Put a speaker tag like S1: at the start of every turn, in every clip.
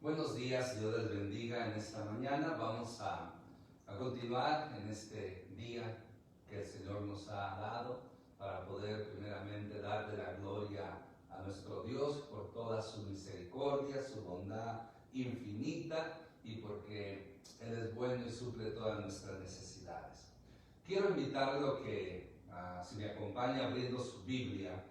S1: Buenos días, Dios les bendiga en esta mañana. Vamos a continuar en este día que el Señor nos ha dado para poder primeramente darle la gloria a nuestro Dios por toda su misericordia, su bondad infinita y porque Él es bueno y suple todas nuestras necesidades. Quiero invitarlo que si me acompaña abriendo su Biblia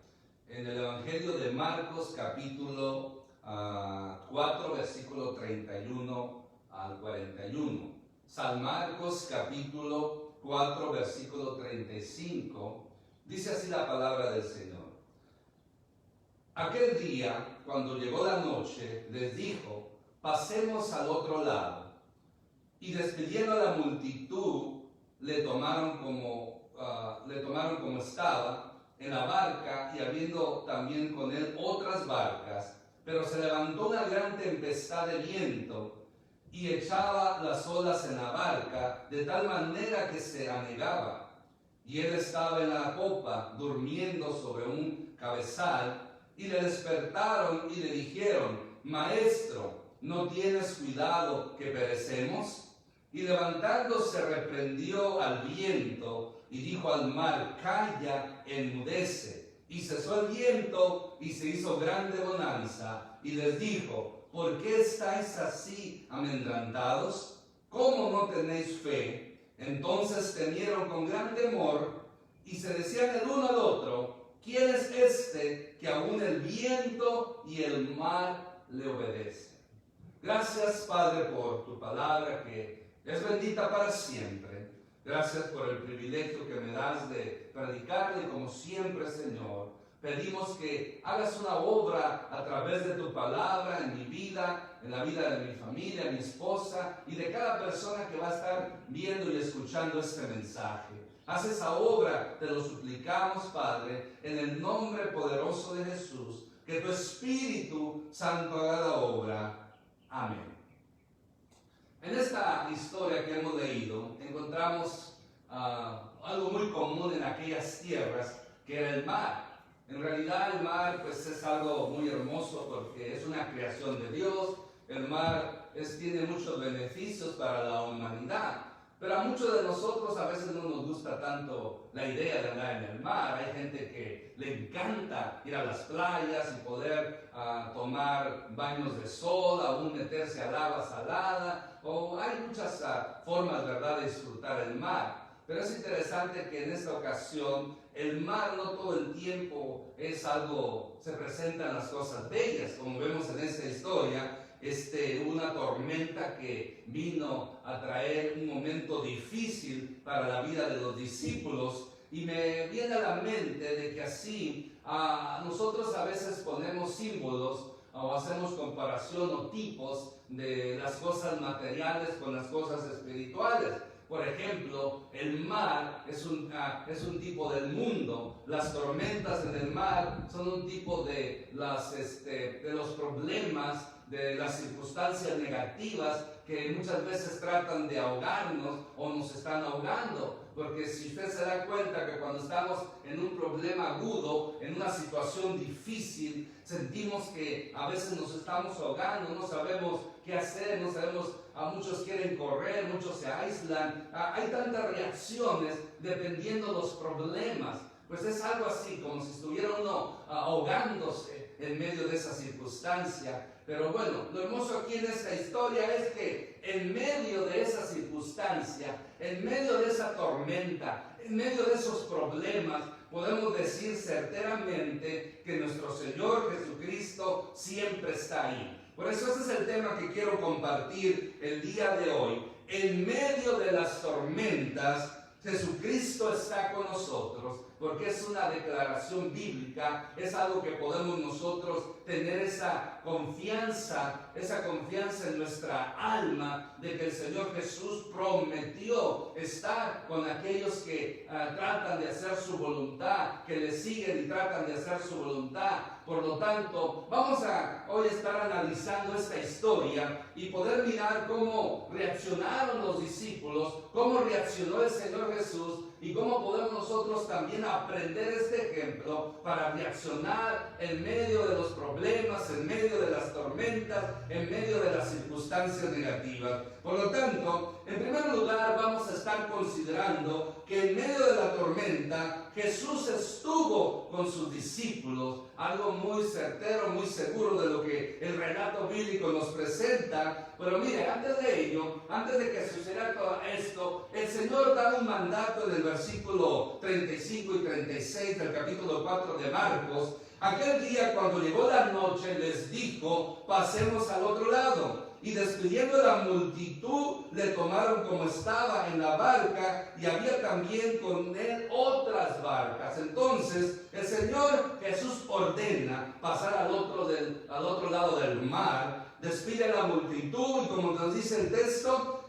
S1: en el Evangelio de Marcos capítulo 4 versículo 31 al 41. San Marcos capítulo 4 versículo 35 dice así la palabra del Señor. Aquel día, cuando llegó la noche, les dijo: pasemos al otro lado. Y despidiendo a la multitud, le tomaron como estaba en la barca, y habiendo también con él otras barcas. Pero se levantó una gran tempestad de viento y echaba las olas en la barca de tal manera que se anegaba. Y él estaba en la popa, durmiendo sobre un cabezal, y le despertaron y le dijeron: Maestro, ¿no tienes cuidado que perecemos? Y levantándose reprendió al viento y dijo al mar: Calla, enmudece. Y cesó el viento y se hizo grande bonanza. Y les dijo: ¿por qué estáis así amedrentados? ¿Cómo no tenéis fe? Entonces temieron con gran temor y se decían el uno al otro: ¿quién es este que aún el viento y el mar le obedecen? Gracias, Padre, por tu palabra que es bendita para siempre. Gracias por el privilegio que me das de predicarle, como siempre, Señor. Pedimos que hagas una obra a través de tu palabra en mi vida, en la vida de mi familia, mi esposa y de cada persona que va a estar viendo y escuchando este mensaje. Haz esa obra, te lo suplicamos, Padre, en el nombre poderoso de Jesús. Que tu Espíritu Santo haga la obra. Amén. En esta historia que hemos leído encontramos algo muy común en aquellas tierras, que era el mar. En realidad el mar pues es algo muy hermoso porque es una creación de Dios. El mar tiene muchos beneficios para la humanidad. Pero a muchos de nosotros a veces no nos gusta tanto la idea de andar en el mar. Hay gente que le encanta ir a las playas y poder tomar baños de sol, aún meterse al agua salada. O hay muchas formas, ¿verdad?, de disfrutar el mar. Pero es interesante que en esta ocasión el mar no todo el tiempo es algo, se presentan las cosas bellas, como vemos en esta historia. Una tormenta que vino a traer un momento difícil para la vida de los discípulos, y me viene a la mente de que así nosotros a veces ponemos símbolos o hacemos comparación o tipos de las cosas materiales con las cosas espirituales. Por ejemplo, el mar es un tipo del mundo. Las tormentas en el mar son un tipo de los problemas, de las circunstancias negativas que muchas veces tratan de ahogarnos o nos están ahogando. Porque si usted se da cuenta que cuando estamos en un problema agudo, en una situación difícil, sentimos que a veces nos estamos ahogando, no sabemos qué hacer, no sabemos, muchos quieren correr, muchos se aíslan. Hay tantas reacciones dependiendo de los problemas. Pues es algo así, como si estuviera uno ahogándose en medio de esa circunstancia. Pero bueno, lo hermoso aquí en esta historia es que en medio de esa circunstancia, en medio de esa tormenta, en medio de esos problemas, podemos decir certeramente que nuestro Señor Jesucristo siempre está ahí. Por eso ese es el tema que quiero compartir el día de hoy. En medio de las tormentas, Jesucristo está con nosotros, porque es una declaración bíblica, es algo que podemos nosotros tener esa confianza en nuestra alma de que el Señor Jesús prometió estar con aquellos que tratan de hacer su voluntad, que le siguen y tratan de hacer su voluntad. Por lo tanto, vamos a hoy estar analizando esta historia y poder mirar cómo reaccionaron los discípulos, cómo reaccionó el Señor Jesús y cómo podemos nosotros también aprender este ejemplo para reaccionar en medio de los problemas, en medio de las tormentas, tormentas, en medio de las circunstancias negativas. Por lo tanto, en primer lugar vamos a estar considerando que en medio de la tormenta Jesús estuvo con sus discípulos, algo muy certero, muy seguro de lo que el relato bíblico nos presenta. Pero mire, antes de ello, antes de que sucediera todo esto, el Señor da un mandato en el versículo 35 y 36 del capítulo 4 de Marcos. Aquel día, cuando llegó la noche, les dijo: pasemos al otro lado. Y despidiendo a la multitud, le tomaron como estaba en la barca, y había también con él otras barcas. Entonces el Señor Jesús ordena pasar al otro lado del mar, despide a la multitud, y como nos dice el texto,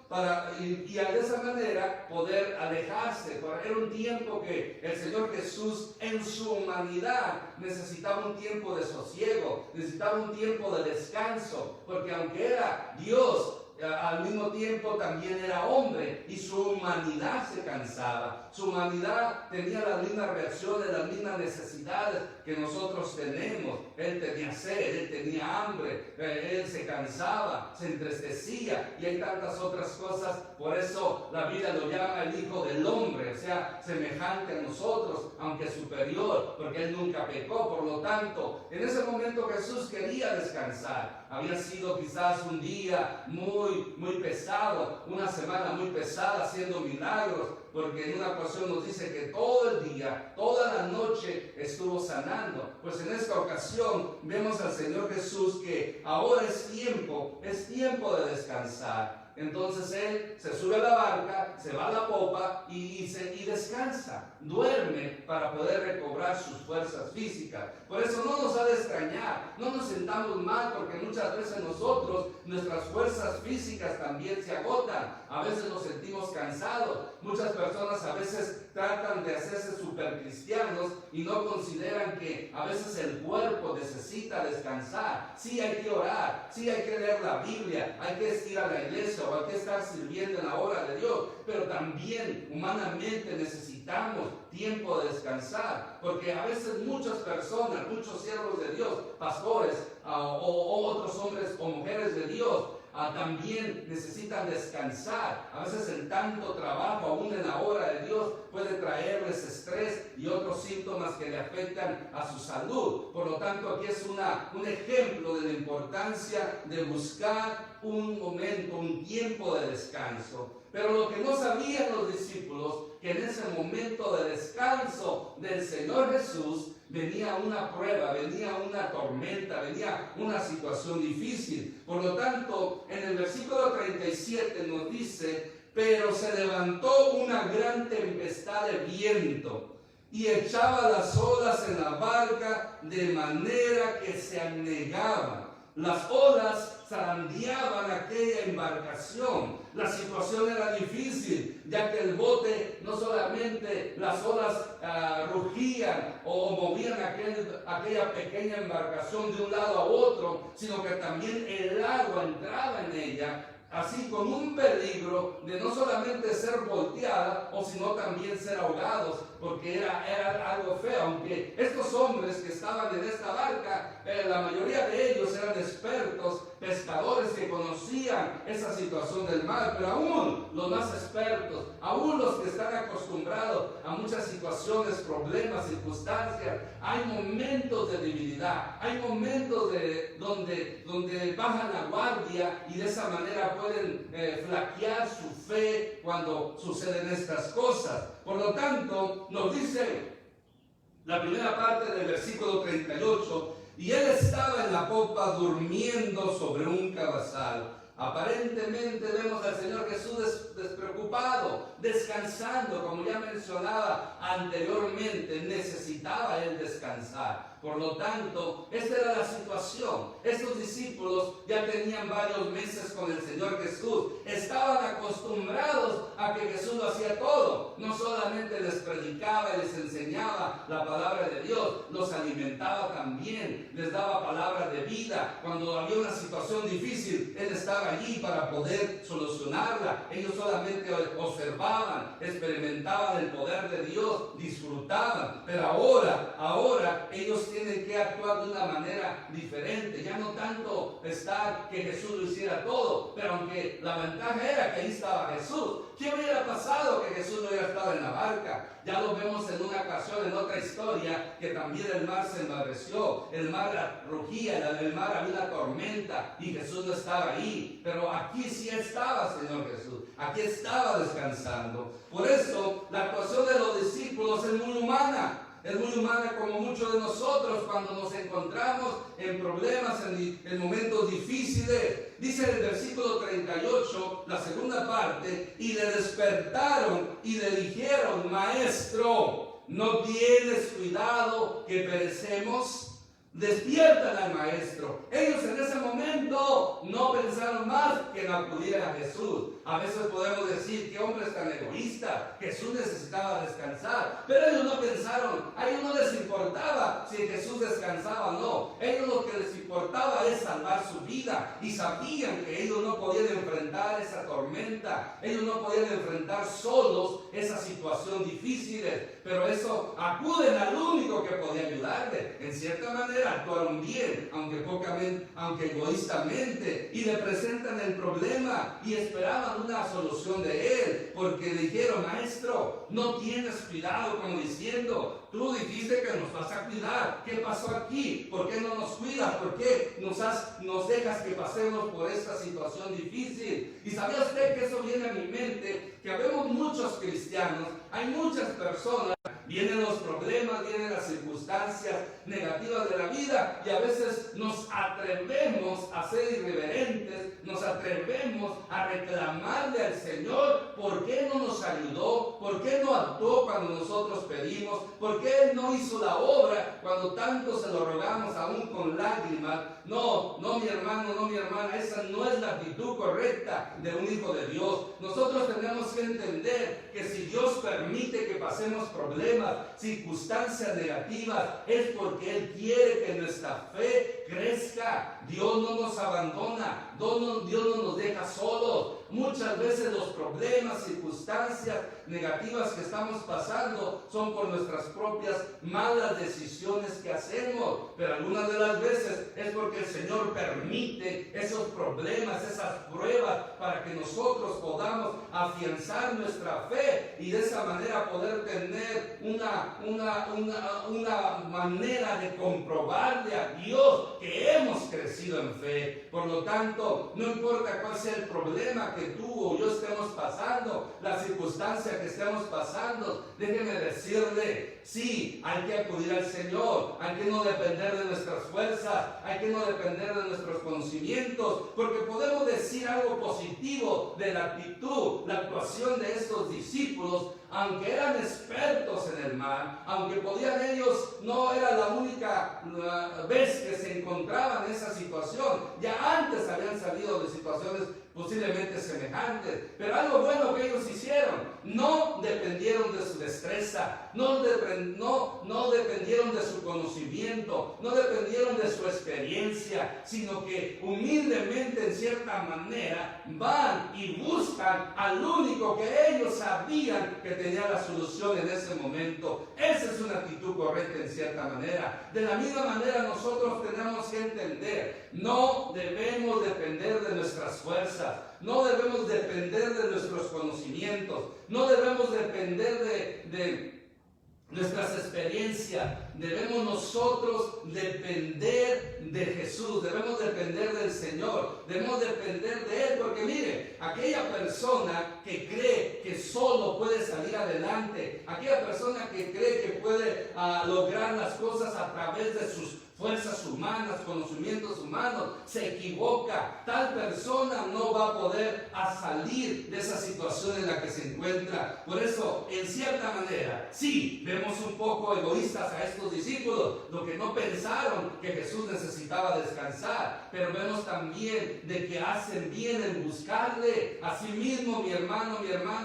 S1: y de esa manera poder alejarse. Era un tiempo que el Señor Jesús en su humanidad necesitaba un tiempo de sosiego, necesitaba un tiempo de descanso, porque aunque era Dios, al mismo tiempo también era hombre, y su humanidad se cansaba. Su humanidad tenía las mismas reacciones, las mismas necesidades que nosotros tenemos. Él tenía sed, él tenía hambre, él se cansaba, se entristecía, y hay tantas otras cosas. Por eso la Biblia lo llama el Hijo del Hombre, o sea, semejante a nosotros, aunque superior, porque él nunca pecó. Por lo tanto, en ese momento Jesús quería descansar. Había sido quizás un día muy pesado, una semana muy pesada haciendo milagros, porque en una ocasión nos dice que todo el día, toda la noche estuvo sanando. Pues en esta ocasión vemos al Señor Jesús que ahora es tiempo de descansar. Entonces Él se sube a la barca, se va a la popa y descansa, duerme para poder recobrar sus fuerzas físicas. Por eso no nos ha de extrañar, no nos sentamos mal, porque muchas veces nosotros, nuestras fuerzas físicas también se agotan. A veces nos sentimos cansados. Muchas personas a veces tratan de hacerse super cristianos y no consideran que a veces el cuerpo necesita descansar. Sí hay que orar, sí hay que leer la Biblia, hay que ir a la iglesia o hay que estar sirviendo en la obra de Dios, pero también humanamente necesitamos tiempo de descansar, porque a veces muchas personas, muchos siervos de Dios, pastores o otros hombres o mujeres de Dios, también necesitan descansar. A veces el tanto trabajo, aún en la obra de Dios, puede traerles estrés y otros síntomas que le afectan a su salud. Por lo tanto, aquí es un ejemplo de la importancia de buscar un momento, un tiempo de descanso. Pero lo que no sabían los discípulos, que en ese momento de descanso del Señor Jesús venía una prueba, venía una tormenta, venía una situación difícil. Por lo tanto, en el versículo 37 nos dice: pero se levantó una gran tempestad de viento y echaba las olas en la barca de manera que se anegaban. Las olas zarandeaban aquella embarcación. La situación era difícil, ya que el bote, no solamente las olas rugían o movían aquella pequeña embarcación de un lado a otro, sino que también el agua entraba en ella, así con un peligro de no solamente ser volteada, sino también ser ahogados, porque era algo feo. Aunque estos hombres que estaban en esta barca, la mayoría de ellos eran expertos pescadores que conocían esa situación del mar, pero aún los más expertos, aún los que están acostumbrados a muchas situaciones, problemas, circunstancias, hay momentos de debilidad, hay momentos donde bajan la guardia y de esa manera pueden flaquear su fe cuando suceden estas cosas. Por lo tanto, nos dice la primera parte del versículo 38, y él estaba en la popa durmiendo sobre un cabezal. Aparentemente vemos al Señor Jesús despreocupado, descansando, como ya mencionaba anteriormente, necesitaba él descansar. Por lo tanto, esta era la situación. Estos discípulos ya tenían varios meses con el Señor Jesús. Estaban acostumbrados a que Jesús lo hacía todo. No solamente les predicaba y les enseñaba la palabra de Dios, los alimentaba también, les daba palabras de vida. Cuando había una situación difícil, Él estaba allí para poder solucionarla. Ellos solamente observaban, experimentaban el poder de Dios, disfrutaban. Pero ahora ellos tienen que actuar de una manera diferente. Ya no tanto estar que Jesús lo hiciera todo, pero aunque la ventaja era que ahí estaba Jesús. ¿Qué hubiera pasado que Jesús no hubiera estado en la barca? Ya lo vemos en una ocasión, en otra historia, que también el mar se embravreció, el mar rugía, en el mar había una tormenta y Jesús no estaba ahí. Pero aquí sí estaba, Señor Jesús, aquí estaba descansando. Por eso la actuación de los discípulos es muy humana. Es muy humana, como muchos de nosotros cuando nos encontramos en problemas, en momentos difíciles. Dice en el versículo 38, la segunda parte, y le despertaron y le dijeron: Maestro, ¿no tienes cuidado que perecemos? Despiertan al maestro. Ellos en ese momento no pensaron más que en acudir a Jesús. A veces podemos decir: qué hombres tan egoístas, Jesús necesitaba descansar. Pero ellos no pensaron, a ellos no les importaba si Jesús descansaba o no. Ellos lo que les importaba es salvar su vida. Y sabían que ellos no podían enfrentar esa tormenta. Ellos no podían enfrentar solos esa situación difícil. Pero eso, acuden al único que podía ayudarle. En cierta manera actuaron bien, aunque egoístamente, y le presentan el problema y esperaban una solución de él, porque dijeron: Maestro, no tienes cuidado, como diciendo: tú dijiste que nos vas a cuidar. ¿Qué pasó aquí? ¿Por qué no nos cuidas? ¿Por qué nos dejas que pasemos por esta situación difícil? Y sabía usted que eso viene a mi mente, que vemos muchos cristianos, hay muchas personas, vienen los problemas, vienen las circunstancias negativas de la vida, y a veces nos atrevemos a ser irreverentes, nos atrevemos a reclamarle al Señor por qué no nos ayudó, por qué no actuó cuando nosotros pedimos, por qué Él no hizo la obra cuando tanto se lo rogamos, aún con lágrimas. No, mi hermano, no, mi hermana, esa no es la actitud correcta de un hijo de Dios. Nosotros tenemos que entender que si Dios permite que pasemos problemas, circunstancias negativas, es porque Él quiere que nuestra fe crezca. Dios no nos abandona, Dios no nos deja solos. Muchas veces los problemas, circunstancias negativas que estamos pasando son por nuestras propias malas decisiones que hacemos, pero algunas de las veces es porque el Señor permite esos problemas, esas pruebas, para que nosotros podamos afianzar nuestra fe y de esa manera poder tener una manera de comprobarle a Dios que hemos crecido en fe. Por lo tanto, no importa cuál sea el problema que tú o yo estemos pasando, la circunstancia que estemos pasando, déjeme decirle: sí, hay que acudir al Señor, hay que no depender de nuestras fuerzas, hay que no depender de nuestros conocimientos, porque podemos decir algo positivo de la actitud, la actuación de estos discípulos. Aunque eran expertos en el mar, aunque podían ellos, no era la única vez que se encontraban en esa situación, ya antes habían salido de situaciones posiblemente semejantes, pero algo bueno que ellos hicieron: no dependieron de su destreza, no dependieron de su conocimiento, no dependieron de su experiencia, sino que humildemente, en cierta manera, van y buscan al único que ellos sabían que tenía la solución en ese momento. Esa es una actitud correcta en cierta manera. De la misma manera, nosotros tenemos que entender: no debemos depender de nuestras fuerzas, no debemos depender de nuestros conocimientos, no debemos depender de nuestras experiencias. Debemos nosotros depender de Jesús, debemos depender del Señor, debemos depender de Él, porque mire, aquella persona que cree que solo puede salir adelante, aquella persona que cree que puede lograr las cosas a través de sus fuerzas humanas, conocimientos humanos, se equivoca. Tal persona no va a poder salir de esa situación en la que se encuentra. Por eso, en cierta manera, sí, vemos un poco egoístas a estos discípulos, lo que no pensaron que Jesús necesitaba descansar, pero vemos también de que hacen bien en buscarle. Asimismo, mi hermano,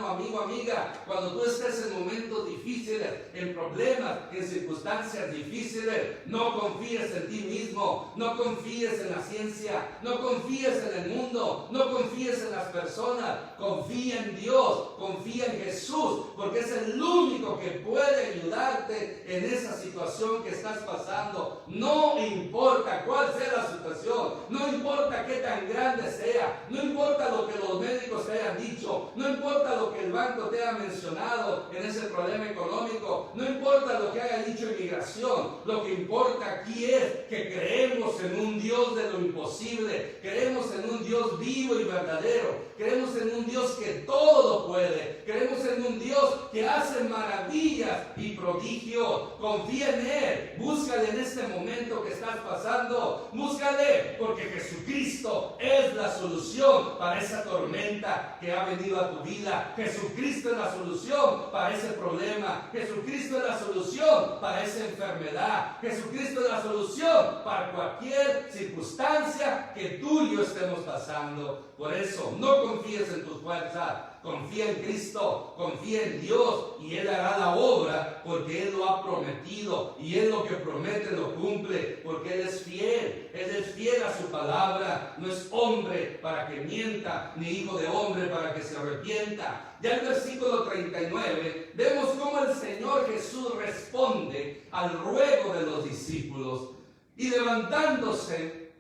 S1: amigo, amiga, cuando tú estés en momentos difíciles, en problemas, en circunstancias difíciles, no confíes confíes en ti mismo, no confíes en la ciencia, no confíes en el mundo, no confíes en las personas, confía en Dios, confía en Jesús, porque es el único que puede ayudarte en esa situación que estás pasando. No importa cuál sea la situación, no importa qué tan grande sea, no importa lo que los médicos te hayan dicho, no importa lo que el banco te haya mencionado en ese problema económico, no importa lo que haya dicho inmigración, lo que importa aquí es que creemos en un Dios de lo imposible, creemos en un Dios vivo y verdadero, creemos en un Dios que todo lo puede, creemos en un Dios que hace maravillas y prodigios. Confía en Él, búscale en este momento que estás pasando, búscale, porque Jesucristo es la solución para esa tormenta que ha venido a tu vida. Jesucristo es la solución para ese problema, Jesucristo es la solución para esa enfermedad, Jesucristo es la solución para cualquier circunstancia que tú y yo estemos pasando. Por eso, no confíes en tus fuerzas, confía en Cristo, confía en Dios y Él hará la obra porque Él lo ha prometido y Él lo que promete lo cumple porque Él es fiel a su palabra, no es hombre para que mienta, ni hijo de hombre para que se arrepienta. Ya en el versículo 39 vemos cómo el Señor Jesús responde al ruego de los discípulos y levantándose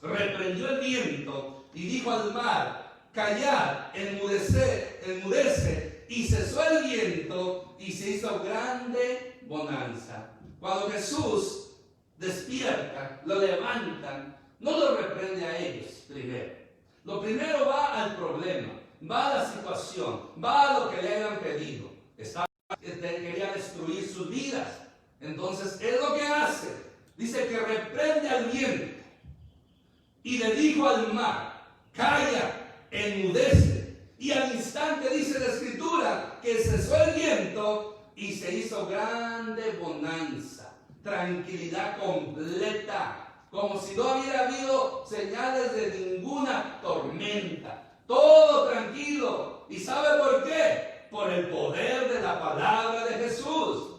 S1: reprendió el viento y dijo al mar: callad, enmudece, y cesó el viento y se hizo grande bonanza. Cuando Jesús despierta, lo levantan, no lo reprende a ellos primero. Lo primero va al problema, va a la situación, va a lo que le hayan pedido. Quería destruir sus vidas. Entonces, Él lo que hace, dice que reprende al viento y le dijo al mar: calla, enmudece. Y al instante dice la Escritura que cesó el viento y se hizo grande bonanza, tranquilidad completa, como si no hubiera habido señales de ninguna tormenta, todo tranquilo. ¿Y sabe por qué? Por el poder de la palabra de Jesús.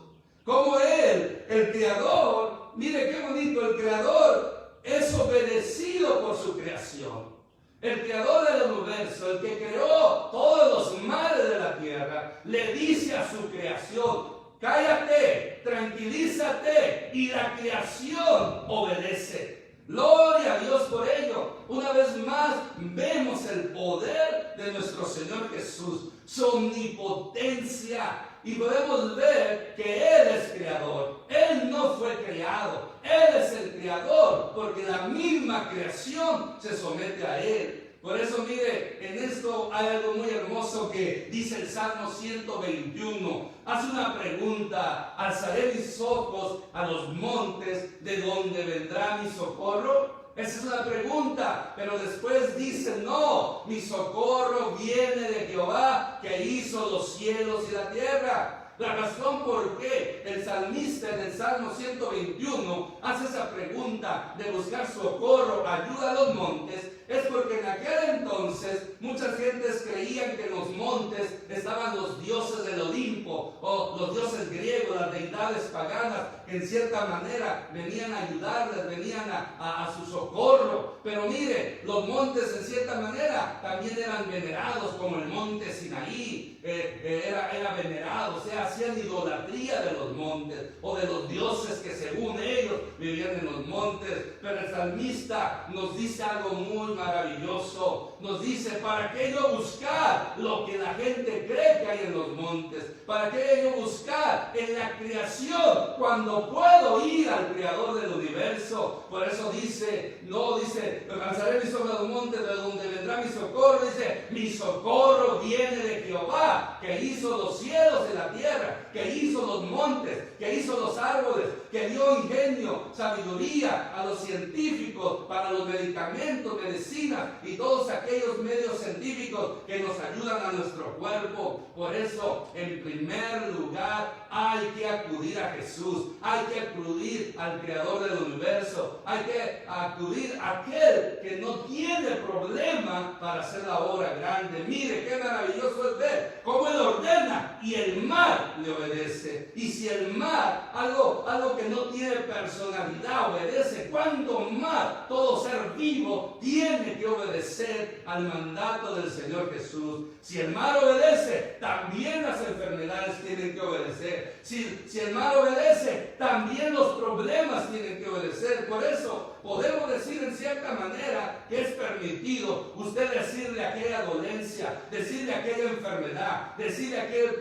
S1: Como Él, el Creador, mire qué bonito, el Creador es obedecido por su creación. El creador del universo, el que creó todos los mares de la tierra, le dice a su creación: cállate, tranquilízate, y la creación obedece. Gloria a Dios por ello. Una vez más vemos el poder de nuestro Señor Jesús, su omnipotencia, y podemos ver que Él es creador. Él no fue creado, Él es el creador, porque la misma creación se somete a Él. Por eso, mire, en esto hay algo muy hermoso que dice el Salmo 121. Hace una pregunta: alzaré mis ojos a los montes, ¿de dónde vendrá mi socorro? Esa es la pregunta, pero después dice: no, mi socorro viene de Jehová, que hizo los cielos y la tierra. La razón por qué el salmista en el Salmo 121 hace esa pregunta de buscar socorro, ayuda a los montes, es porque en aquel entonces muchas gentes creían que en los montes estaban los dioses del Olimpo o los dioses griegos, las deidades paganas, que en cierta manera venían a ayudarles, venían a su socorro. Pero mire, los montes en cierta manera también eran venerados, como el monte Sinaí era venerado, o sea, hacían idolatría de los montes o de los dioses que según ellos vivían en los montes. Pero el salmista nos dice algo muy maravilloso. Nos dice: ¿para qué yo buscar lo que la gente cree que hay en los montes? ¿Para qué yo buscar en la creación cuando puedo ir al creador del universo? Por eso dice, no dice: alzaré mis ojos a los montes, de donde vendrá mi socorro. Dice: mi socorro viene de Jehová, que hizo los cielos y la tierra, que hizo los montes, que hizo los árboles, que dio ingenio, sabiduría a los científicos para los medicamentos, medicinas y todos aquellos medios científicos que nos ayudan a nuestro cuerpo. Por eso, en primer lugar, hay que acudir a Jesús, hay que acudir al creador del universo, hay que acudir a aquel que no tiene problema llama para hacer la obra grande. Mire qué maravilloso es ver cómo Él ordena y el mar le obedece. Y si el mar, algo que no tiene personalidad, obedece, ¿cuánto más todo ser vivo tiene que obedecer al mandato del Señor Jesús? Si el mar obedece, también las enfermedades tienen que obedecer. Si el mar obedece, también los problemas tienen que obedecer. Por eso podemos decir en cierta manera que es permitido usted decirle aquella dolencia, decirle aquella enfermedad, decirle aquel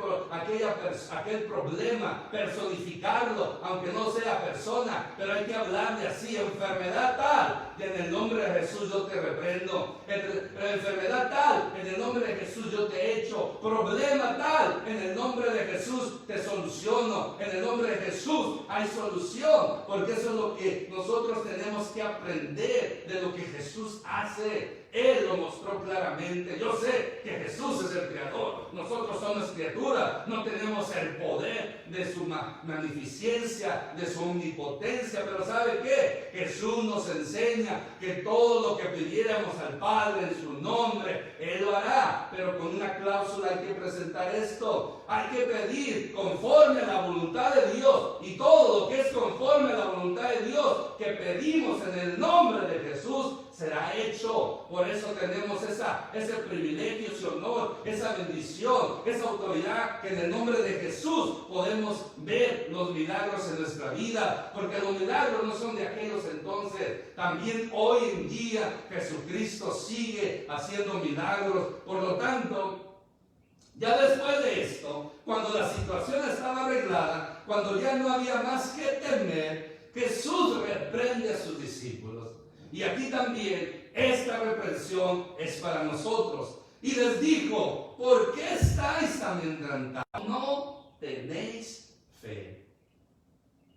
S1: problema, personificarlo, aunque no sea persona, pero hay que hablarle así: enfermedad tal, y en el nombre de Jesús yo te reprendo. Enfermedad tal, en el nombre de Jesús yo te echo. Problema tal, en el nombre de Jesús te soluciono. En el nombre de Jesús hay solución, porque eso es lo que nosotros tenemos que aprender de lo que Jesús hace. Él lo mostró claramente. Yo sé que Jesús es el creador, nosotros somos criaturas, no tenemos el poder de su magnificencia, de su omnipotencia, pero ¿sabe qué? Jesús nos enseña que todo lo que pidiéramos al Padre en su nombre, Él lo hará, pero con una cláusula. Hay que presentar esto: hay que pedir conforme a la voluntad de Dios, y todo lo que es conforme a la voluntad de Dios que pedimos en el nombre de Jesús será hecho. Por eso tenemos ese privilegio, ese honor, esa bendición, esa autoridad, que en el nombre de Jesús podemos ver los milagros en nuestra vida, porque los milagros no son de aquellos entonces. También hoy en día Jesucristo sigue haciendo milagros. Por lo tanto, ya después de esto, cuando la situación estaba arreglada, cuando ya no había más que temer, Jesús reprende a sus discípulos. Y aquí también esta reprensión es para nosotros. Y les dijo: ¿por qué estáis amedrentados? No tenéis fe.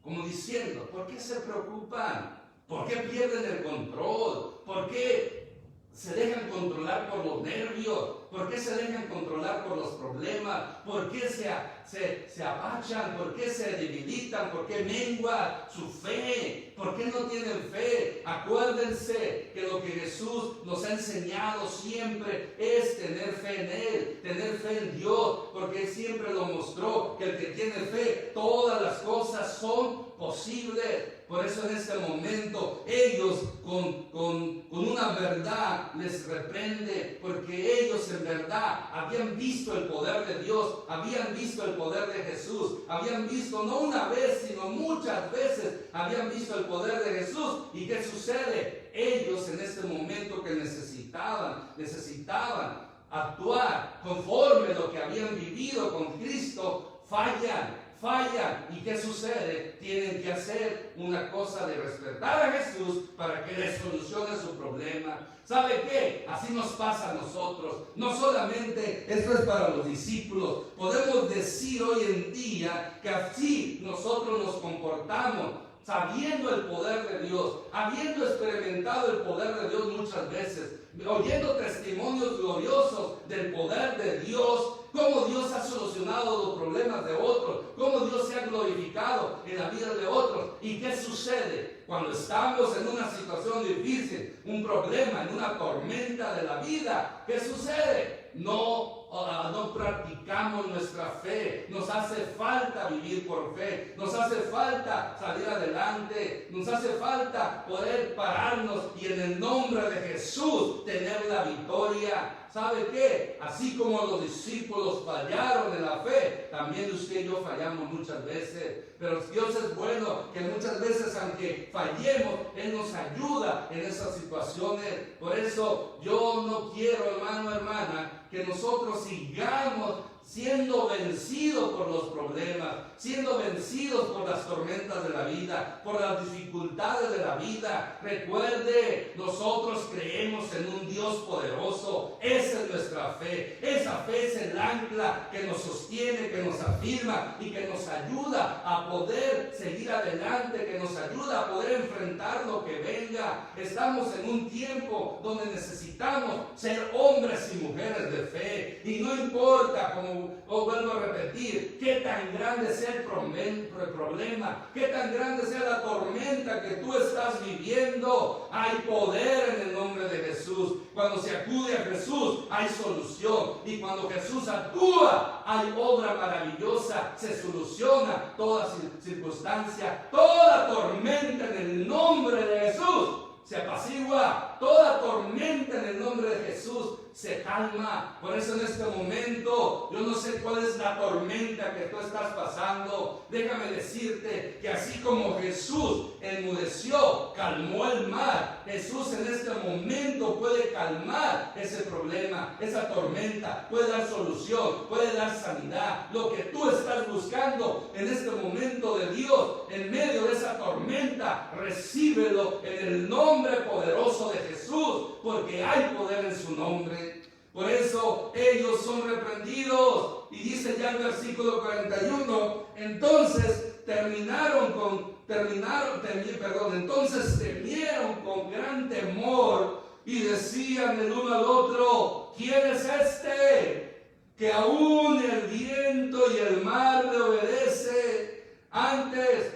S1: Como diciendo, ¿por qué se preocupan? ¿Por qué pierden el control? ¿Por qué se dejan controlar por los nervios? ¿Por qué se dejan controlar por los problemas? ¿Por qué se apachan? ¿Por qué se debilitan? ¿Por qué mengua su fe? ¿Por qué no tienen fe? Acuérdense que lo que Jesús nos ha enseñado siempre es tener fe en Él, tener fe en Dios, porque Él siempre lo mostró, que el que tiene fe, todas las cosas son posibles. Por eso en este momento ellos con una verdad les reprende, porque ellos en verdad habían visto el poder de Dios, habían visto el poder de Jesús, habían visto no una vez sino muchas veces, habían visto el poder de Jesús. ¿Y qué sucede? Ellos en este momento que necesitaban actuar conforme a lo que habían vivido con Cristo, fallan. ¿Y qué sucede? Tienen que hacer una cosa de respetar a Jesús para que les solucione su problema. ¿Sabe qué? Así nos pasa a nosotros. No solamente esto es para los discípulos. Podemos decir hoy en día que así nosotros nos comportamos, sabiendo el poder de Dios, habiendo experimentado el poder de Dios muchas veces, oyendo testimonios gloriosos del poder de Dios, cómo Dios ha solucionado los problemas de otros, cómo Dios se ha glorificado en la vida de otros. ¿Y qué sucede? Cuando estamos en una situación difícil, un problema, en una tormenta de la vida, ¿qué sucede? No practicamos nuestra fe. Nos hace falta vivir por fe, nos hace falta salir adelante, nos hace falta poder pararnos y en el nombre de Jesús tener la victoria. ¿Sabe qué? Así como los discípulos fallaron en la fe, también usted y yo fallamos muchas veces. Pero Dios es bueno, que muchas veces, aunque fallemos, Él nos ayuda en esas situaciones. Por eso yo no quiero, hermano, hermana, que nosotros sigamos siendo vencidos por los problemas, siendo vencidos por las tormentas de la vida, por las dificultades de la vida. Recuerde, nosotros creemos en un Dios poderoso. Esa es nuestra fe. Esa fe es el ancla que nos sostiene, que nos afirma y que nos ayuda a poder seguir adelante, que nos ayuda a poder enfrentar lo que venga. Estamos en un tiempo donde necesitamos ser hombres y mujeres de fe, y no importa, como vuelvo a repetir, qué tan grande sea el problema, qué tan grande sea la tormenta que tú estás viviendo, hay poder en el nombre de Jesús. Cuando se acude a Jesús hay solución. Y cuando Jesús actúa hay obra maravillosa. Se soluciona toda circunstancia, toda tormenta en el nombre de Jesús. Se apacigua, toda tormenta en el nombre de Jesús se calma. Por eso en este momento, yo no sé cuál es la tormenta que tú estás pasando. Déjame decirte que así como Jesús enmudeció, calmó el mar, Jesús en este momento puede calmar ese problema, esa tormenta, puede dar solución, puede dar sanidad. Lo que tú estás buscando en este momento de Dios, en medio de esa tormenta, recíbelo en el nombre poderoso de Jesús, porque hay poder en su nombre. Por eso ellos son reprendidos. Y dice ya el versículo 41, entonces temieron con gran temor y decían el uno al otro, ¿quién es este que aún el viento y el mar le obedece? Antes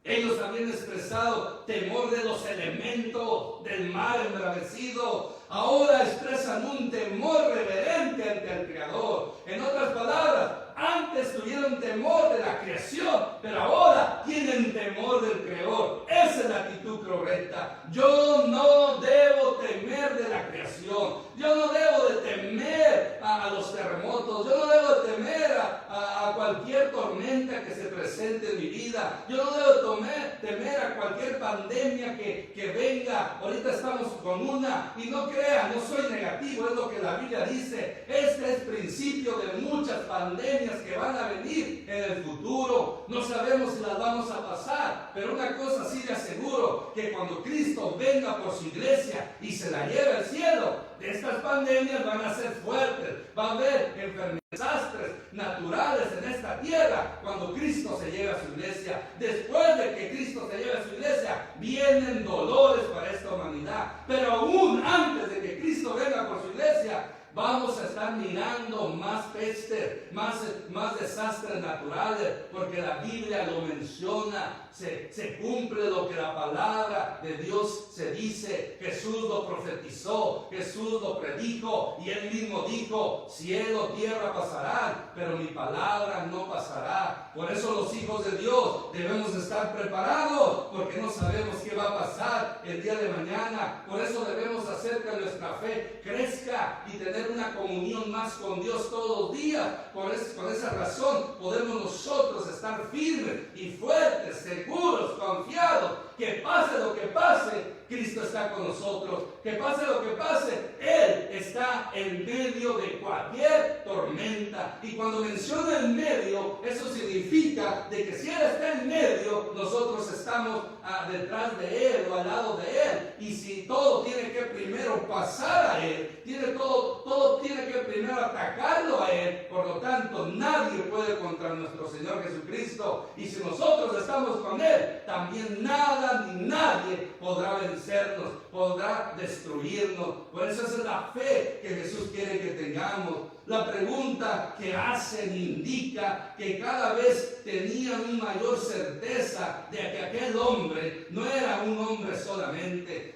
S1: ellos habían expresado temor de los elementos, del mar embravecido. Ahora expresan un temor reverente ante el Creador. En otras palabras, antes tuvieron temor de la creación, pero ahora tienen temor del Creador. Esa es la actitud correcta. Yo no debo temer de la creación. Yo no debo de temer a los terremotos. Yo no debo de temer a cualquier tormenta que se presente en mi vida. Yo no debo temer a cualquier pandemia que venga. Ahorita estamos con una, y no crean, no soy negativo, es lo que la Biblia dice. Este es principio de muchas pandemias que van a venir en el futuro. No sabemos si las vamos a pasar, pero una cosa sí le aseguro, que cuando Cristo venga por su iglesia y se la lleve al cielo, de estas pandemias van a ser fuertes. Va a haber enfermedades, desastres naturales en esta tierra cuando Cristo se lleve a su iglesia. Después de que Cristo se lleve a su iglesia, vienen dolores para esta humanidad. Pero aún antes de que Cristo venga por su iglesia, vamos a estar mirando más pestes, más desastres naturales, porque la Biblia lo menciona. Se cumple lo que la palabra de Dios se dice. Jesús lo profetizó, Jesús lo predijo, y él mismo dijo, cielo, tierra pasarán, pero mi palabra no pasará. Por eso los hijos de Dios debemos estar preparados, porque no sabemos qué va a pasar el día de mañana. Por eso debemos hacer que nuestra fe crezca y tener una comunión más con Dios todos los días. Por esa razón podemos nosotros estar firmes y fuertes, seguros, confiados, que pase lo que pase, Cristo está con nosotros. Que pase lo que pase, Él está en medio de cualquier tormenta. Y cuando menciona en medio, eso significa de que si Él está en medio, nosotros estamos detrás de Él o al lado de Él. Y si todo tiene que primero pasar a Él, todo tiene que primero atacarlo a Él. Por lo tanto, nadie puede contra nuestro Señor Jesucristo. Y si nosotros estamos con Él, también nada ni nadie podrá vencernos, podrá destruirnos. Por eso esa es la fe que Jesús quiere que tengamos. La pregunta que hacen indica que cada vez tenían una mayor certeza de que aquel hombre no era un hombre solamente,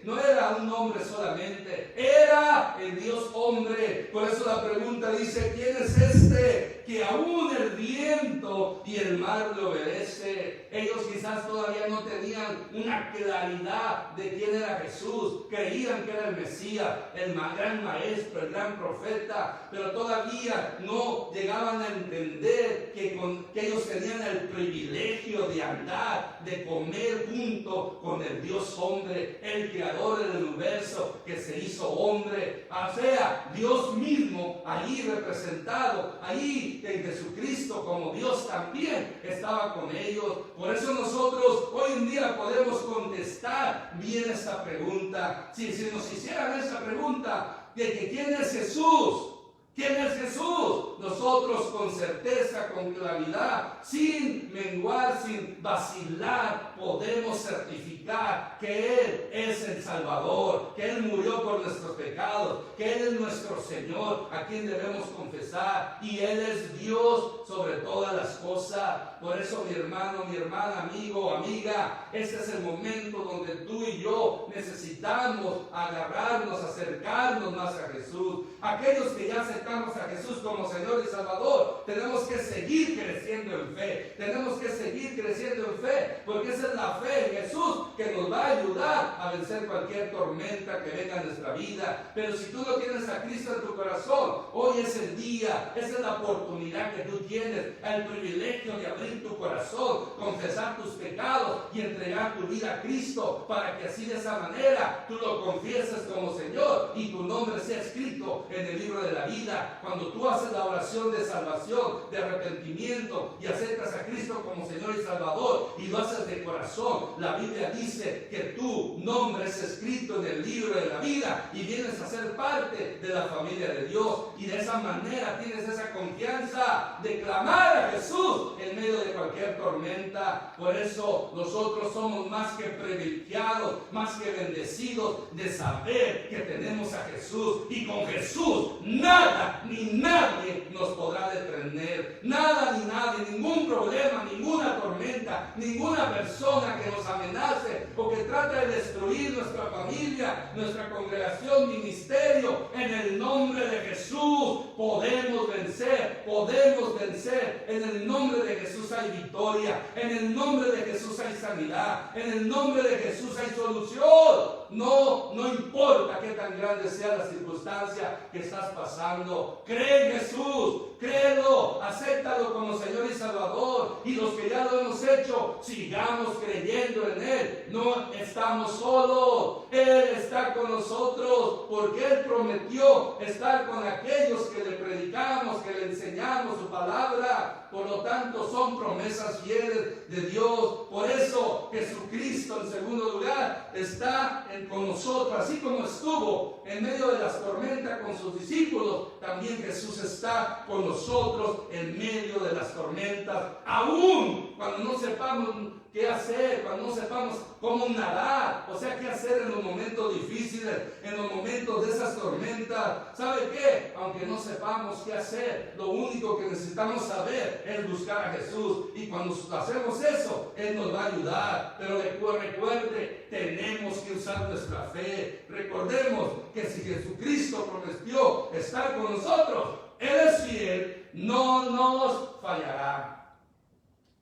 S1: era el Dios hombre. Por eso la pregunta dice, ¿quién es este que aún el viento y el mar le obedece? Ellos quizás todavía no tenían una claridad de quién era Jesús. Creían que era el Mesías, el gran maestro, el gran profeta, pero todavía no llegaban a entender que ellos tenían el privilegio de andar, de comer junto con el Dios hombre, el creador del universo que se hizo hombre. O sea, Dios mismo allí representado, allí en Jesucristo como Dios también estaba con ellos. Por eso nosotros hoy en día podemos contestar bien esta pregunta. Si nos hicieran esta pregunta de que ¿quién es Jesús? ¿Quién es Jesús? Nosotros con certeza, con claridad, sin menguar, sin vacilar, podemos certificar que Él es el Salvador, que Él murió por nuestros pecados, que Él es nuestro Señor, a quien debemos confesar, y Él es Dios sobre todas las cosas. Por eso, mi hermano, mi hermana, amigo, amiga, este es el momento donde tú y yo necesitamos agarrarnos, acercarnos más a Jesús. Aquellos que ya aceptamos a Jesús como Señor y Salvador, tenemos que seguir creciendo en fe. Tenemos que seguir creciendo en fe, porque esa es la fe en Jesús que nos va a ayudar a vencer cualquier tormenta que venga en nuestra vida. Pero si tú no tienes a Cristo en tu corazón, hoy es el día, esa es la oportunidad que tú tienes, el privilegio de abrir tu corazón, confesar tus pecados y entregar tu vida a Cristo, para que así de esa manera tú lo confieses como Señor y tu nombre sea escrito en el libro de la vida. Cuando tú haces la oración de salvación, de arrepentimiento y aceptas a Cristo como Señor y Salvador y lo haces de corazón, la Biblia dice que tu nombre es escrito en el libro de la vida y vienes a ser parte de la familia de Dios, y de esa manera tienes esa confianza de clamar a Jesús en medio de cualquier tormenta. Por eso nosotros somos más que privilegiados, más que bendecidos de saber que tenemos a Jesús, y con Jesús nada ni nadie nos podrá detener. Nada ni nadie, ningún problema, ninguna tormenta, ninguna persona que nos amenace o que trate de destruir nuestra familia, nuestra congregación, ministerio, en el nombre de Jesús podemos vencer, podemos vencer. En el nombre de Jesús hay victoria, en el nombre de Jesús hay sanidad, en el nombre de Jesús hay solución. No importa qué tan grande sea la circunstancia que estás pasando, cree en Jesús, créelo, acéptalo como Señor y Salvador, y los que ya lo hemos hecho, sigamos creyendo en Él. No estamos solos, Él está con nosotros, porque Él prometió estar con aquellos que le predicamos, que le enseñamos su palabra. Por lo tanto, son promesas fieles de Dios. Por eso Jesucristo, en segundo lugar, está con nosotros, así como estuvo en medio de las tormentas con sus discípulos, también Jesús está con nosotros en medio de las tormentas, aún cuando no sepamos qué hacer, cuando no sepamos cómo nadar, o sea, qué hacer en los momentos difíciles, en los momentos de esas tormentas. ¿Sabe qué? Aunque no sepamos qué hacer, lo único que necesitamos saber es buscar a Jesús, y cuando hacemos eso, Él nos va a ayudar. Pero recuerde, tenemos que usar nuestra fe. Recordemos que si Jesucristo prometió estar con nosotros, Él es fiel, no nos fallará.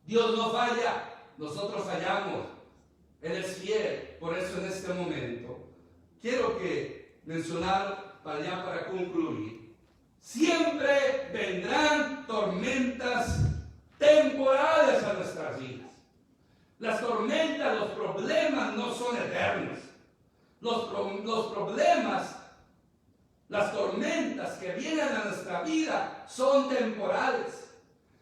S1: Dios no falla, nosotros fallamos. Él es fiel. Por eso en este momento quiero mencionar para concluir: siempre vendrán tormentas temporales a nuestras vidas. Las tormentas, los problemas no son eternos. Los problemas, las tormentas que vienen a nuestra vida son temporales.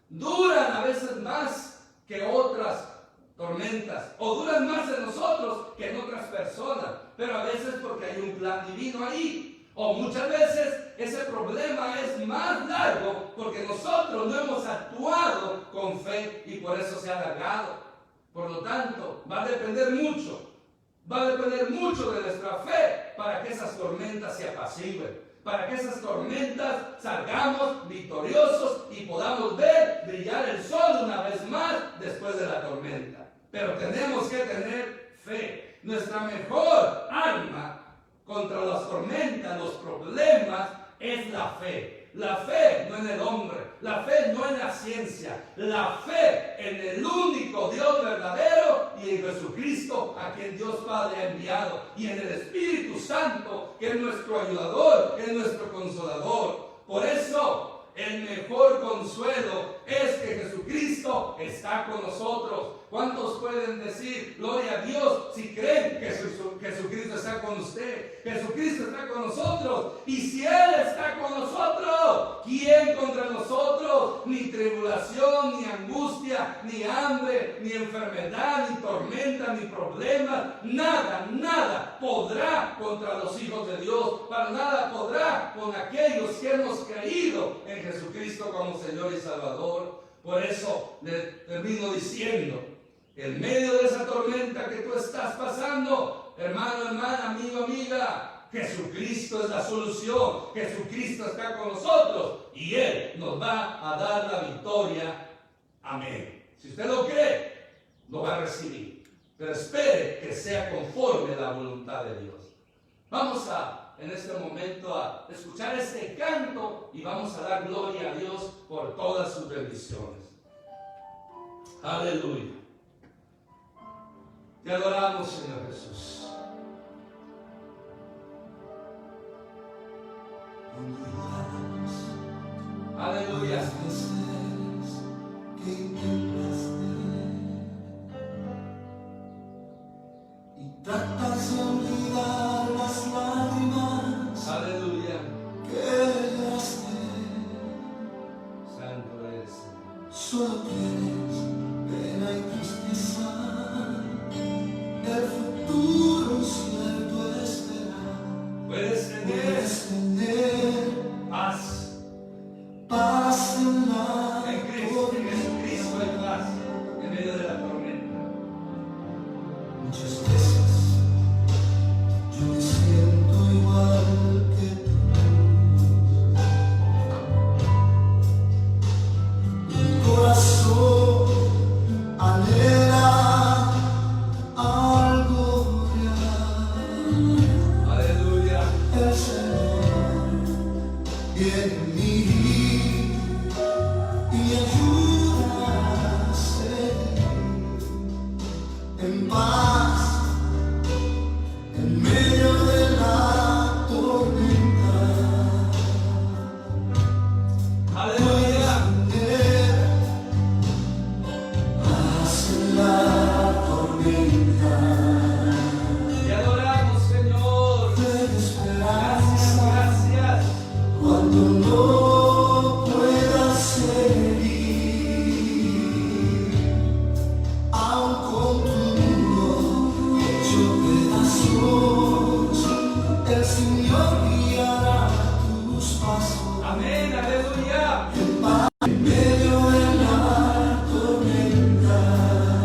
S1: Duran a veces más que otras tormentas, o duran más en nosotros que en otras personas, pero a veces porque hay un plan divino ahí, o muchas veces ese problema es más largo porque nosotros no hemos actuado con fe y por eso se ha alargado. Por lo tanto, va a depender mucho de nuestra fe para que esas tormentas se apacigüen, para que esas tormentas salgamos victoriosos y podamos ver brillar el sol una vez más después de la tormenta. Pero tenemos que tener fe. Nuestra mejor arma contra las tormentas, los problemas, es la fe. La fe no en el hombre, la fe no en la ciencia, la fe en el único Dios verdadero y en Jesucristo, a quien Dios Padre ha enviado, y en el Espíritu Santo, que es nuestro ayudador, es nuestro consolador. Por eso, el mejor consuelo es que Jesucristo está con nosotros. ¿Cuántos pueden decir gloria a Dios si creen que Jesucristo está con usted? Jesucristo está con nosotros. Y si Él está con nosotros, ¿quién contra nosotros? Ni tribulación, ni angustia, ni hambre, ni enfermedad, ni tormenta, ni problemas. Nada podrá contra los hijos de Dios. Para nada podrá con aquellos que hemos creído en Jesucristo como Señor y Salvador. Por eso le termino diciendo En medio de esa tormenta que tú estás pasando, hermano, hermana, amigo, amiga, Jesucristo es la solución. Jesucristo está con nosotros y Él nos va a dar la victoria. Amén. Si usted lo cree, lo va a recibir. Pero espere que sea conforme a la voluntad de Dios. Vamos en este momento a escuchar este canto y vamos a dar gloria a Dios por todas sus bendiciones. Aleluya. Te adoramos, Señor Jesús. Aleluya.
S2: Y tratas de olvidar las lágrimas.
S1: Aleluya.
S2: Que lloraste.
S1: Santo eres, Señor.
S2: Solo tienes pena y tristeza. El futuro cierto esperar.
S1: Puedes tener paz.
S2: Paz en la
S1: En Jesucristo hay paz en medio de la tormenta.
S2: Muchas veces yo me siento igual que tú. Mi corazón anhela algo real.
S1: Aleluya.
S2: El Señor viene en mí y ayuda a seguir en paz en medio de la tormenta.
S1: Aleluya.
S2: Paz en la tormenta.
S1: Te adoramos, Señor.
S2: Ten
S1: Gracias,
S2: esperanza
S1: gracias.
S2: cuando no puedas seguir. Aún con tu mundo hecho pedazos, el Señor guiará tus pasos.
S1: Amén, aleluya.
S2: En medio de la tormenta.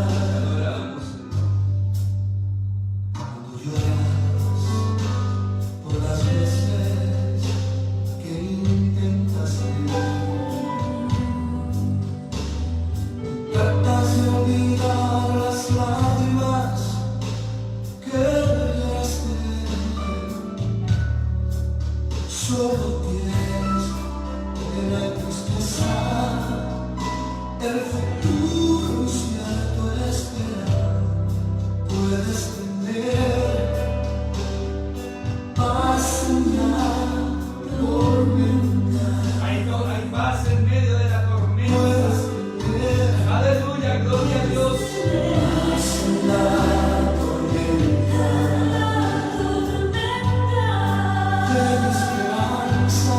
S1: Te adoramos, Señor.
S2: Cuando lloras por las veces que intentas tratas de olvidar las lágrimas que lloraste. Solo tienes pena y tristeza. El futuro cierto esperar. Puedes tener paz en la tormenta.
S1: Hay paz en medio de la tormenta.
S2: Puedes tener
S1: Aleluya, gloria a Dios.
S2: paz en la tormenta. Ten esperanza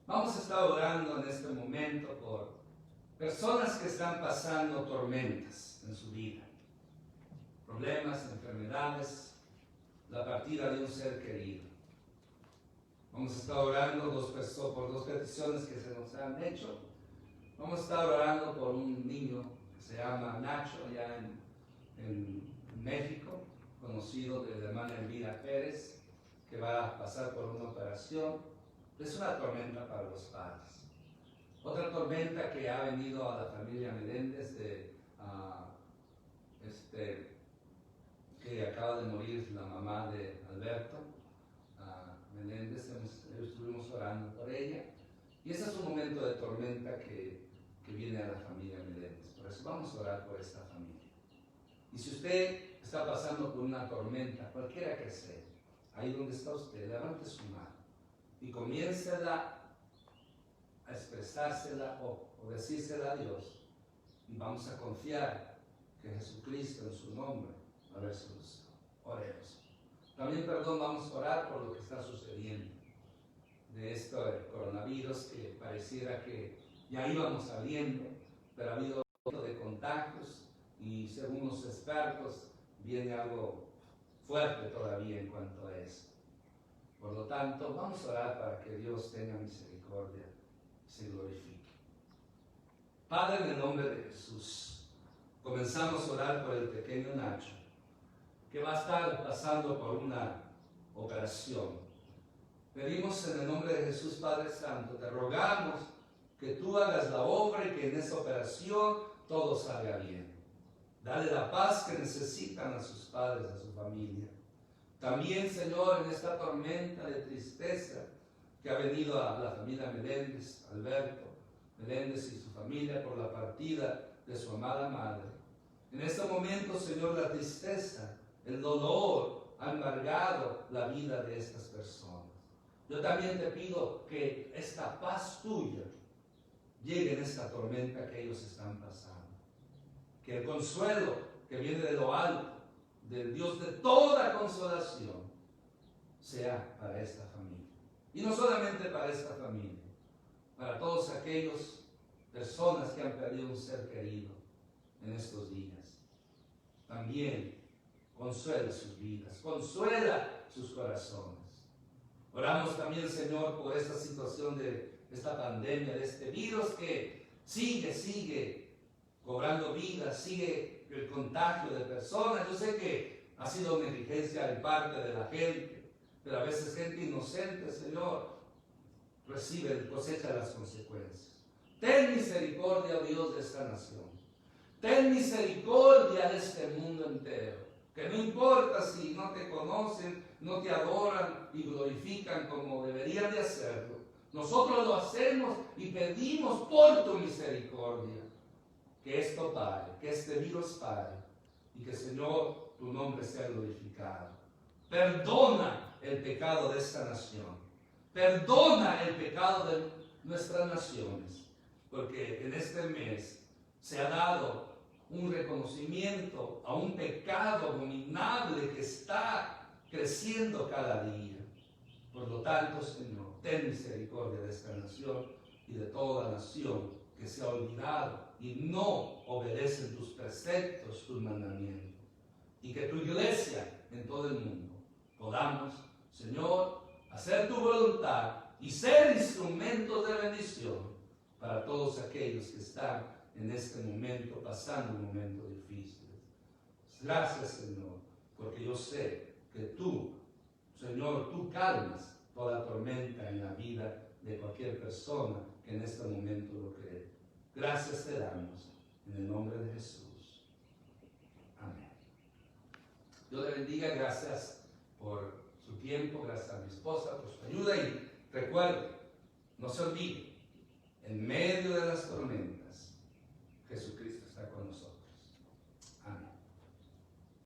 S1: Vamos a estar orando en este momento por personas que están pasando tormentas en su vida. Problemas, enfermedades, la partida de un ser querido. Vamos a estar orando por dos peticiones que se nos han hecho. Vamos a estar orando por un niño que se llama Nacho, allá en México, conocido de la hermana Elvira Pérez, que va a pasar por una operación. Es una tormenta para los padres. Otra tormenta que ha venido a la familia Meléndez, que acaba de morir la mamá de Alberto Meléndez. Estuvimos orando por ella. Y ese es un momento de tormenta que viene a la familia Meléndez. Por eso vamos a orar por esta familia. Y si usted está pasando por una tormenta, cualquiera que sea, ahí donde está usted, levante su mano y comiéncela a expresársela o decírsela a Dios. Y vamos a confiar que Jesucristo en su nombre va a haber solución. Oremos. También, vamos a orar por lo que está sucediendo de esto del coronavirus, que pareciera que ya íbamos saliendo, pero ha habido de contagios y según los expertos viene algo fuerte todavía en cuanto a eso. Por lo tanto, vamos a orar para que Dios tenga misericordia y se glorifique. Padre, en el nombre de Jesús, comenzamos a orar por el pequeño Nacho, que va a estar pasando por una operación. Pedimos en el nombre de Jesús, Padre Santo, te rogamos que tú hagas la obra y que en esta operación todo salga bien. Dale la paz que necesitan a sus padres, a su familia. También, Señor, en esta tormenta de tristeza que ha venido a la familia Meléndez, Alberto Meléndez y su familia por la partida de su amada madre. En este momento, Señor, la tristeza, el dolor ha embargado la vida de estas personas. Yo también te pido que esta paz tuya llegue en esta tormenta que ellos están pasando. Que el consuelo que viene de lo alto, del Dios de toda consolación, sea para esta familia. Y no solamente para esta familia, para todos aquellos personas que han perdido un ser querido en estos días. También consuela sus vidas, consuela sus corazones. Oramos también, Señor, por esta situación de esta pandemia, de este virus que sigue cobrando vidas, sigue el contagio de personas. Yo sé que ha sido negligencia en parte de la gente, pero a veces gente inocente, Señor, cosecha las consecuencias. Ten misericordia, Dios, de esta nación. Ten misericordia de este mundo entero. Que no importa si no te conocen, no te adoran y glorifican como deberían de hacerlo. Nosotros lo hacemos y pedimos por tu misericordia que esto pare, que este virus pare y que, Señor, tu nombre sea glorificado. Perdona el pecado de esta nación. Perdona el pecado de nuestras naciones, porque en este mes se ha dado un reconocimiento a un pecado abominable que está creciendo cada día. Por lo tanto, Señor, ten misericordia de esta nación y de toda nación que se ha olvidado y no obedecen tus preceptos, tus mandamientos. Y que tu iglesia en todo el mundo podamos, Señor, hacer tu voluntad y ser instrumentos de bendición para todos aquellos que están en este momento pasando un momento difícil. Gracias, Señor, porque yo sé que tú, Señor, tú calmas toda tormenta en la vida de cualquier persona que en este momento lo cree. Gracias te damos en el nombre de Jesús. Amén. Dios le bendiga, gracias por su tiempo, gracias a mi esposa por su ayuda y recuerde, no se olvide, en medio de las tormentas, Jesucristo está con nosotros.